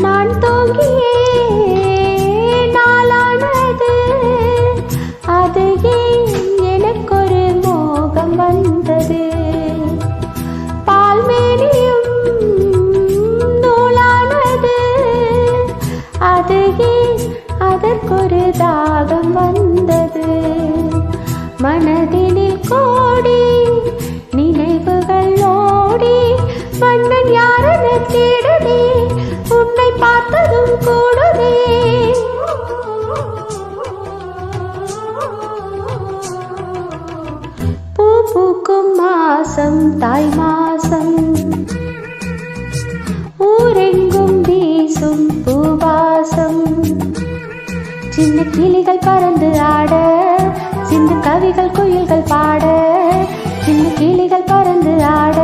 நான் தூங்கியே நாளானது, அது ஏன் எனக்கொரு மோகம் வந்தது. பால்மேனியும் நூலானது, அது ஏன் அதற்கொரு தாகம் வந்தது. மனதினில் கோடி நினைவுகள் ஓடி மன்னன் யாரென தேடுதே, உன்னை பார்த்ததும் கூடுதே. பூ பூக்கும் மாசம் தாய் மாசம், ஊரெங்கும் வீசும் பூவாசம். சின்ன கிளிகள் பறந்து ஆட, சின்ன கவிகள் குயில்கள் பாட, சின்ன கிளிகள் பறந்து ஆட.